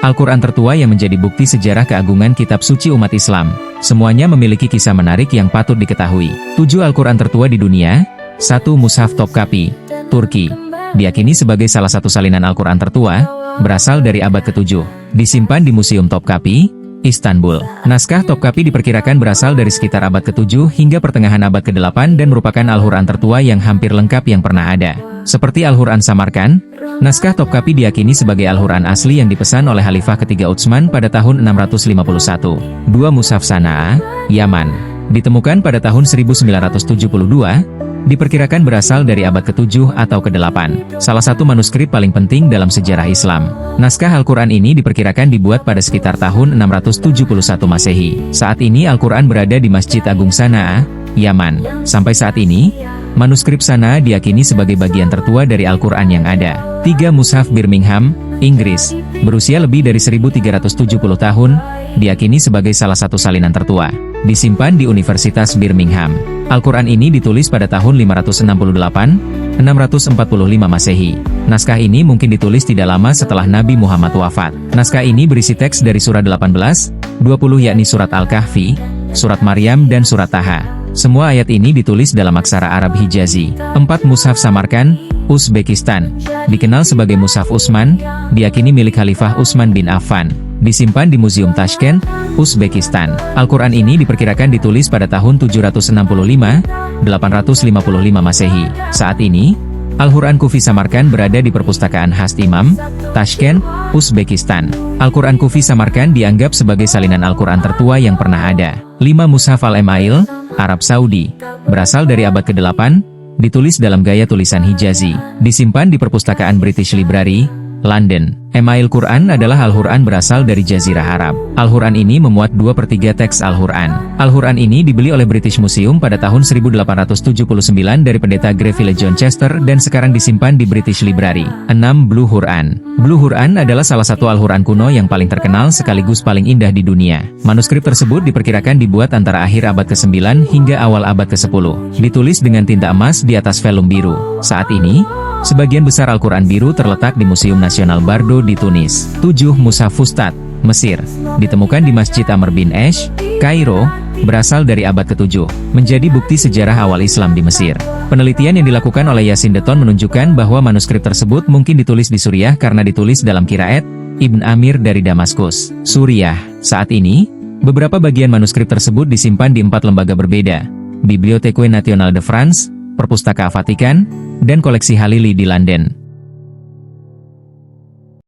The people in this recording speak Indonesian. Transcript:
Al-Quran tertua yang menjadi bukti sejarah keagungan kitab suci umat Islam. Semuanya memiliki kisah menarik yang patut diketahui. 7 Al-Quran tertua di dunia. 1. Mushaf Topkapi, Turki. Diyakini sebagai salah satu salinan Al-Quran tertua, berasal dari abad ke-7. Disimpan di Museum Topkapi, Istanbul. Naskah Topkapi diperkirakan berasal dari sekitar abad ke-7 hingga pertengahan abad ke-8 dan merupakan Al-Quran tertua yang hampir lengkap yang pernah ada. Seperti Al-Quran Samarkand, naskah Topkapi diyakini sebagai Al-Quran asli yang dipesan oleh Khalifah ketiga Utsman pada tahun 651. 2. Mushaf Sanaa, Yaman. Ditemukan pada tahun 1972, diperkirakan berasal dari abad ke-7 atau ke-8. Salah satu manuskrip paling penting dalam sejarah Islam. Naskah Al-Quran ini diperkirakan dibuat pada sekitar tahun 671 Masehi. Saat ini Al-Quran berada di Masjid Agung Sanaa, Yaman. Sampai saat ini, manuskrip Sanaa diyakini sebagai bagian tertua dari Al-Quran yang ada. 3. Mushaf Birmingham, Inggris. Berusia lebih dari 1370 tahun, diyakini sebagai salah satu salinan tertua. Disimpan di Universitas Birmingham. Al-Quran ini ditulis pada tahun 568-645 Masehi. Naskah ini mungkin ditulis tidak lama setelah Nabi Muhammad wafat. Naskah ini berisi teks dari surat 18, 20 yakni surat Al-Kahfi, surat Maryam dan surat Taha. Semua ayat ini ditulis dalam aksara Arab Hijazi. 4. Mushaf Samarkand, Uzbekistan. Dikenal sebagai Mushaf Utsman, diyakini milik Khalifah Utsman bin Affan. Disimpan di Museum Tashkent, Uzbekistan. Al-Quran ini diperkirakan ditulis pada tahun 765-855 Masehi. Saat ini, Al-Quran Kufi Samarkand berada di Perpustakaan Hast Imam, Tashkent, Uzbekistan. Al-Quran Kufi Samarkand dianggap sebagai salinan Al-Quran tertua yang pernah ada. 5. Mushaf Al-Email, Arab Saudi. Berasal dari abad ke-8, ditulis dalam gaya tulisan Hijazi. Disimpan di Perpustakaan British Library, London. Email Quran adalah Al-Quran berasal dari Jazirah Arab. Al-Quran ini memuat 2/3 teks Al-Quran. Al-Quran ini dibeli oleh British Museum pada tahun 1879 dari pendeta Greville John Chester dan sekarang disimpan di British Library. 6. Blue Quran. Blue Quran adalah salah satu Al-Quran kuno yang paling terkenal sekaligus paling indah di dunia. Manuskrip tersebut diperkirakan dibuat antara akhir abad ke-9 hingga awal abad ke-10. Ditulis dengan tinta emas di atas velum biru. Saat ini, sebagian besar Al-Quran biru terletak di Museum Nasional Bardo di Tunis. 7. Mushaf Fustat, Mesir. Ditemukan di Masjid Amr bin Esh, Kairo, berasal dari abad ke-7. Menjadi bukti sejarah awal Islam di Mesir. Penelitian yang dilakukan oleh Yasin Deton menunjukkan bahwa manuskrip tersebut mungkin ditulis di Suriah karena ditulis dalam Qiraat Ibn Amir dari Damaskus, Suriah. Saat ini, beberapa bagian manuskrip tersebut disimpan di 4 lembaga berbeda: Bibliothèque Nationale de France, Perpustakaan Vatikan, dan Koleksi Halili di London.